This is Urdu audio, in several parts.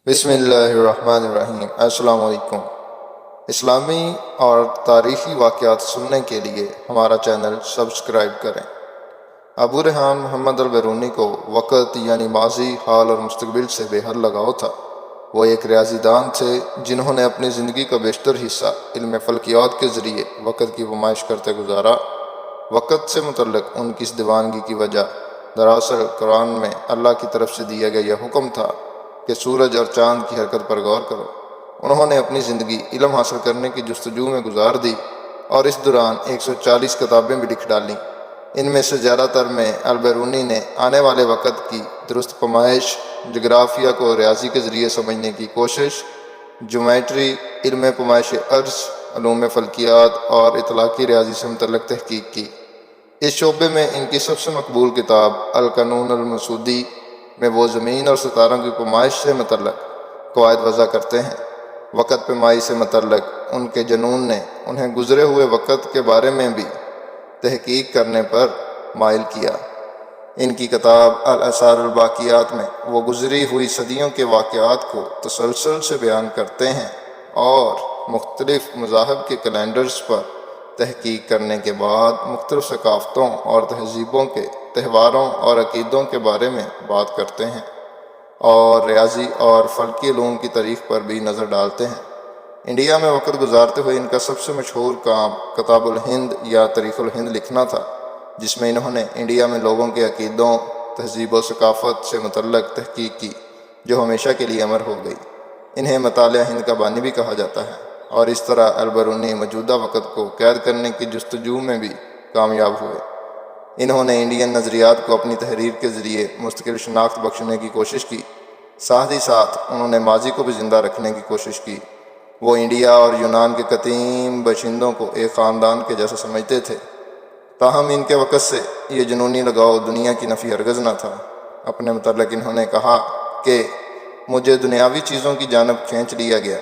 بسم اللہ الرحمن الرحیم۔ السلام علیکم۔ اسلامی اور تاریخی واقعات سننے کے لیے ہمارا چینل سبسکرائب کریں۔ ابو ریحان محمد البیرونی کو وقت یعنی ماضی، حال اور مستقبل سے بے حد لگاؤ تھا۔ وہ ایک ریاضی دان تھے جنہوں نے اپنی زندگی کا بیشتر حصہ علم فلکیات کے ذریعے وقت کی نمائش کرتے گزارا۔ وقت سے متعلق ان کی اس دیوانگی کی وجہ دراصل قرآن میں اللہ کی طرف سے دیا گیا یہ حکم تھا کہ سورج اور چاند کی حرکت پر غور کرو۔ انہوں نے اپنی زندگی علم حاصل کرنے کی جستجو میں گزار دی اور اس دوران 140 کتابیں بھی لکھ ڈالیں۔ ان میں سے زیادہ تر میں البیرونی نے آنے والے وقت کی درست پیمائش، جغرافیہ کو ریاضی کے ذریعے سمجھنے کی کوشش، جیومیٹری، علم پیمائش ارض، علوم فلکیات اور اطلاقی ریاضی سے متعلق تحقیق کی۔ اس شعبے میں ان کی سب سے مقبول کتاب القانون المسودی میں وہ زمین اور ستاروں کی پیمائش سے متعلق قواعد وضع کرتے ہیں۔ وقت پیمائی سے متعلق ان کے جنون نے انہیں گزرے ہوئے وقت کے بارے میں بھی تحقیق کرنے پر مائل کیا۔ ان کی کتاب الآثار الباقیات میں وہ گزری ہوئی صدیوں کے واقعات کو تسلسل سے بیان کرتے ہیں اور مختلف مذاہب کے کیلنڈرز پر تحقیق کرنے کے بعد مختلف ثقافتوں اور تہذیبوں کے تہواروں اور عقیدوں کے بارے میں بات کرتے ہیں اور ریاضی اور فلکی علوم کی تاریخ پر بھی نظر ڈالتے ہیں۔ انڈیا میں وقت گزارتے ہوئے ان کا سب سے مشہور کام کتاب الہند یا تاریخ الہند لکھنا تھا، جس میں انہوں نے انڈیا میں لوگوں کے عقیدوں، تہذیب و ثقافت سے متعلق تحقیق کی، جو ہمیشہ کے لیے امر ہو گئی۔ انہیں مطالعہ ہند کا بانی بھی کہا جاتا ہے، اور اس طرح البیرونی موجودہ وقت کو قید کرنے کی جستجو میں بھی کامیاب ہوئے۔ انہوں نے انڈین نظریات کو اپنی تحریر کے ذریعے مستقل شناخت بخشنے کی کوشش کی، ساتھ ہی ساتھ انہوں نے ماضی کو بھی زندہ رکھنے کی کوشش کی۔ وہ انڈیا اور یونان کے قدیم باشندوں کو ایک خاندان کے جیسا سمجھتے تھے، تاہم ان کے وقت سے یہ جنونی لگاؤ دنیا کی نفی ہرگز نہ تھا۔ اپنے متعلق انہوں نے کہا کہ مجھے دنیاوی چیزوں کی جانب کھینچ لیا گیا،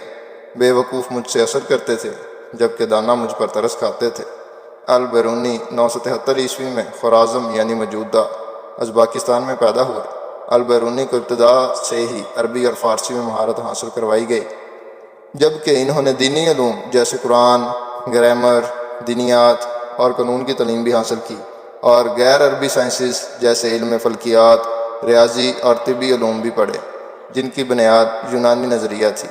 بے وقوف مجھ سے اثر کرتے تھے جبکہ دانا مجھ پر ترس کھاتے تھے۔ البیرونی 973 عیسوی میں خوارزم یعنی موجودہ ازبکستان میں پیدا ہوئے۔ البیرونی کو ابتدا سے ہی عربی اور فارسی میں مہارت حاصل کروائی گئی، جبکہ انہوں نے دینی علوم جیسے قرآن، گرامر، دینیات اور قانون کی تعلیم بھی حاصل کی، اور غیر عربی سائنسز جیسے علم فلکیات، ریاضی اور طبی علوم بھی پڑھے، جن کی بنیاد یونانی نظریہ تھی۔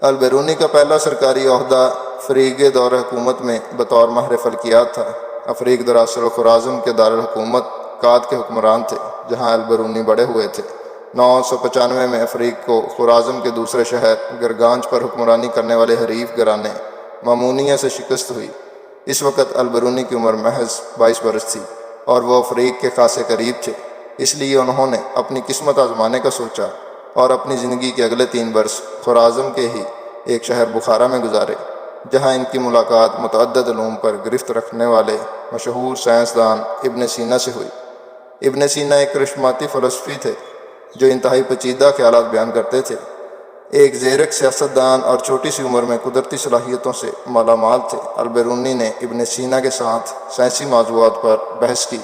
البیرونی کا پہلا سرکاری عہدہ افریق دور حکومت میں بطور ماہر فلکیات تھا۔ افریق دراصل خوارزم کے دارالحکومت کاد کے حکمران تھے، جہاں البیرونی بڑے ہوئے تھے۔ 995 میں افریق کو خوارزم کے دوسرے شہر گرگانج پر حکمرانی کرنے والے حریف گھرانے مامونیہ سے شکست ہوئی۔ اس وقت البیرونی کی عمر محض 22 برس تھی اور وہ افریق کے خاصے قریب تھے، اس لیے انہوں نے اپنی قسمت آزمانے کا سوچا اور اپنی زندگی کے اگلے 3 برس خوارزم کے ہی ایک شہر بخارا میں گزارے، جہاں ان کی ملاقات متعدد علوم پر گرفت رکھنے والے مشہور سائنسدان ابن سینا سے ہوئی۔ ابن سینا ایک کرشماتی فلسفی تھے جو انتہائی پیچیدہ خیالات بیان کرتے تھے، ایک زیرک سیاستدان اور چھوٹی سی عمر میں قدرتی صلاحیتوں سے مالا مال تھے۔ البیرونی نے ابن سینا کے ساتھ سائنسی موضوعات پر بحث کی،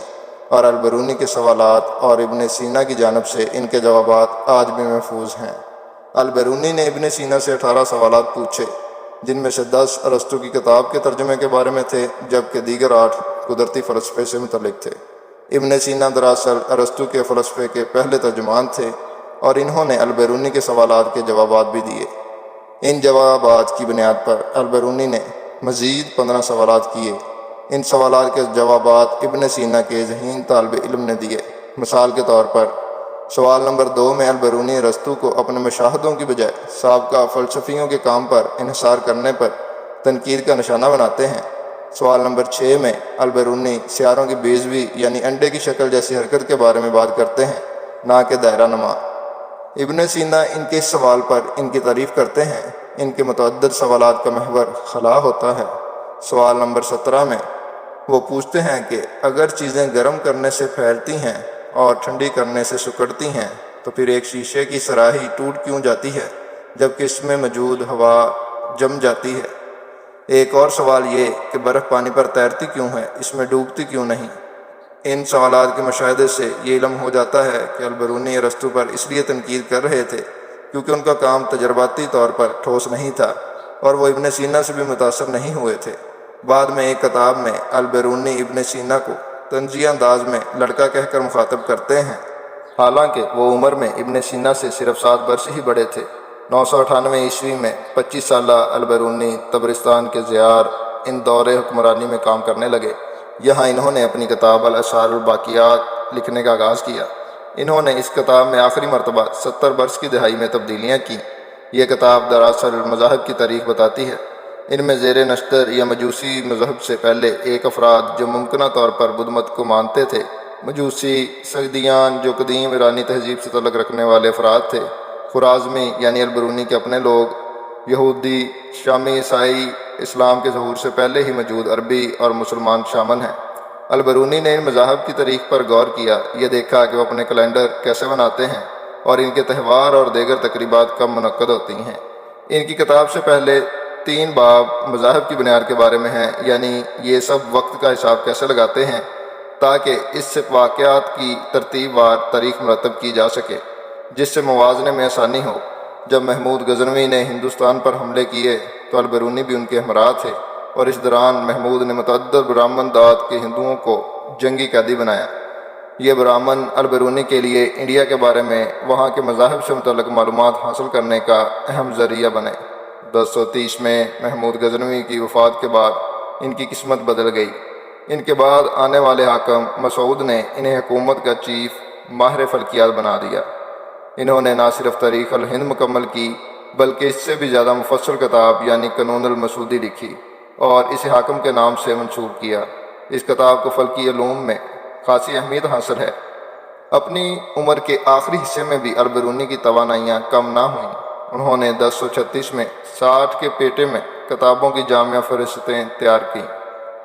اور البیرونی کے سوالات اور ابن سینا کی جانب سے ان کے جوابات آج بھی محفوظ ہیں۔ البیرونی نے ابن سینا سے 18 سوالات پوچھے، جن میں سے 10 ارسطو کی کتاب کے ترجمے کے بارے میں تھے، جبکہ دیگر 8 قدرتی فلسفے سے متعلق تھے۔ ابن سینا دراصل ارسطو کے فلسفے کے پہلے ترجمان تھے، اور انہوں نے البیرونی کے سوالات کے جوابات بھی دیے۔ ان جوابات کی بنیاد پر البیرونی نے مزید 15 سوالات کیے۔ ان سوالات کے جوابات ابن سینا کے ذہین طالب علم نے دیے۔ مثال کے طور پر سوال نمبر 2 میں البیرونی ارسطو کو اپنے مشاہدوں کی بجائے سابقہ فلسفیوں کے کام پر انحصار کرنے پر تنقید کا نشانہ بناتے ہیں۔ سوال نمبر 6 میں البیرونی سیاروں کی بیضوی یعنی انڈے کی شکل جیسی حرکت کے بارے میں بات کرتے ہیں، نہ کہ دائرہ نما۔ ابن سینا ان کے اس سوال پر ان کی تعریف کرتے ہیں۔ ان کے متعدد سوالات کا محور خلا ہوتا ہے۔ سوال نمبر 17 میں وہ پوچھتے ہیں کہ اگر چیزیں گرم کرنے سے پھیلتی ہیں اور ٹھنڈی کرنے سے سکڑتی ہیں تو پھر ایک شیشے کی صراحی ٹوٹ کیوں جاتی ہے جبکہ اس میں موجود ہوا جم جاتی ہے؟ ایک اور سوال یہ کہ برف پانی پر تیرتی کیوں ہے، اس میں ڈوبتی کیوں نہیں؟ ان سوالات کے مشاہدے سے یہ علم ہو جاتا ہے کہ البیرونی ارسطو پر اس لیے تنقید کر رہے تھے کیونکہ ان کا کام تجرباتی طور پر ٹھوس نہیں تھا اور وہ ابن سینا سے بھی متاثر نہیں ہوئے تھے۔ بعد میں ایک کتاب میں البیرونی ابن سینا کو طنزیہ انداز میں لڑکا کہہ کر مخاطب کرتے ہیں، حالانکہ وہ عمر میں ابن سینا سے صرف 7 برس ہی بڑے تھے۔ 998 عیسوی میں 25 سالہ البیرونی طبرستان کے زیار ان دور حکمرانی میں کام کرنے لگے۔ یہاں انہوں نے اپنی کتاب الاسرار الباقیات لکھنے کا آغاز کیا۔ انہوں نے اس کتاب میں آخری مرتبہ 70 برس کی دہائی میں تبدیلیاں کیں۔ یہ کتاب دراصل مذاہب کی تاریخ بتاتی ہے۔ ان میں زیر نشتر یا مجوسی مذہب سے پہلے ایک افراد جو ممکنہ طور پر بدھ مت کو مانتے تھے، مجوسی سگدیان جو قدیم ایرانی تہذیب سے تعلق رکھنے والے افراد تھے، خوارزمی یعنی البیرونی کے اپنے لوگ، یہودی، شامی عیسائی، اسلام کے ظہور سے پہلے ہی موجود عربی اور مسلمان شامل ہیں۔ البیرونی نے ان مذاہب کی تاریخ پر غور کیا، یہ دیکھا کہ وہ اپنے کیلنڈر کیسے بناتے ہیں اور ان کے تہوار اور دیگر تقریبات کب منعقد ہوتی ہیں۔ ان کی کتاب سے پہلے 3 باب مذاہب کی بنیاد کے بارے میں ہیں، یعنی یہ سب وقت کا حساب کیسے لگاتے ہیں تاکہ اس سے واقعات کی ترتیب وار تاریخ مرتب کی جا سکے، جس سے موازنے میں آسانی ہو۔ جب محمود غزنوی نے ہندوستان پر حملے کیے تو البیرونی بھی ان کے ہمراہ تھے، اور اس دوران محمود نے متعدد برہمن دات کے ہندوؤں کو جنگی قیدی بنایا۔ یہ برہمن البیرونی کے لیے انڈیا کے بارے میں وہاں کے مذاہب سے متعلق معلومات حاصل کرنے کا اہم ذریعہ بنے۔ 1030 میں محمود غزنوی کی وفات کے بعد ان کی قسمت بدل گئی۔ ان کے بعد آنے والے حاکم مسعود نے انہیں حکومت کا چیف ماہر فلکیات بنا دیا۔ انہوں نے نہ صرف تاریخ الہند مکمل کی بلکہ اس سے بھی زیادہ مفصل کتاب یعنی قانون المسعودی لکھی اور اسے حاکم کے نام سے منسوب کیا۔ اس کتاب کو فلکی علوم میں خاصی اہمیت حاصل ہے۔ اپنی عمر کے آخری حصے میں بھی البیرونی کی توانائیاں کم نہ ہوئیں۔ انہوں نے 1036 میں 60 کے پیٹے میں کتابوں کی جامع فہرستیں تیار کیں۔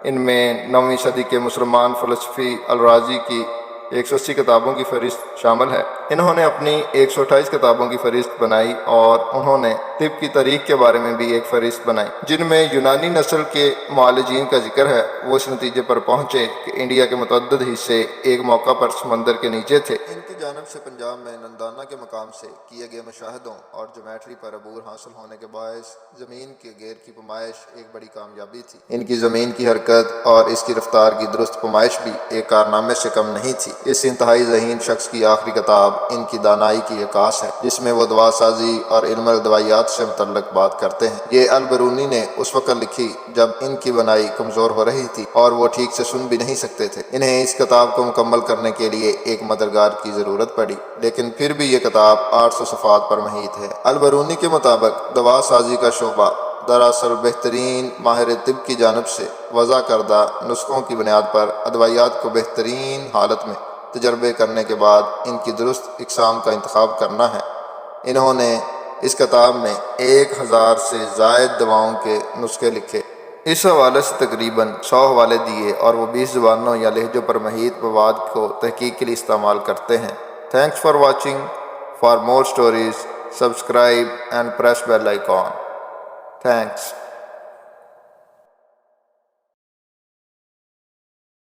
ان میں 9ویں صدی کے مسلمان فلسفی الرازی کی 180 کتابوں کی فہرست شامل ہے۔ انہوں نے اپنی 128 کتابوں کی فہرست بنائی اور انہوں نے طب کی تاریخ کے بارے میں بھی ایک فہرست بنائی، جن میں یونانی نسل کے معالجین کا ذکر ہے۔ وہ اس نتیجے پر پہنچے کہ انڈیا کے متعدد حصے ایک موقع پر سمندر کے نیچے تھے۔ ان کی جانب سے پنجاب میں نندانہ کے مقام سے کیے گئے مشاہدوں اور جیومیٹری پر عبور حاصل ہونے کے باعث زمین کے گیر کی پیمائش ایک بڑی کامیابی تھی۔ ان کی زمین کی حرکت اور اس کی رفتار کی درست پیمائش بھی ایک کارنامے سے کم نہیں تھی۔ اس انتہائی ذہین شخص کی آخری کتاب ان کی دانائی کی عکاس ہے، جس میں وہ دوا سازی اور علم الدوائیات سے متعلق بات کرتے ہیں۔ یہ البیرونی نے اس وقت لکھی جب ان کی بنائی کمزور ہو رہی تھی اور وہ ٹھیک سے سن بھی نہیں سکتے تھے۔ انہیں اس کتاب کو مکمل کرنے کے لیے ایک مددگار کی ضرورت پڑی، لیکن پھر بھی یہ کتاب 800 صفحات پر محیط ہے۔ البیرونی کے مطابق دوا سازی کا شعبہ دراصل بہترین ماہر طب کی جانب سے وضع کردہ نسخوں کی بنیاد پر ادویات کو بہترین حالت میں تجربے کرنے کے بعد ان کی درست اقسام کا انتخاب کرنا ہے۔ انہوں نے اس کتاب میں 1000 سے زائد دواؤں کے نسخے لکھے۔ اس حوالے سے تقریباً 100 حوالے دیے اور وہ 20 زبانوں یا لہجوں پر محیط مواد کو تحقیق کے لیے استعمال کرتے ہیں۔ Thanks for watching. For more stories subscribe and press bell icon. Thanks.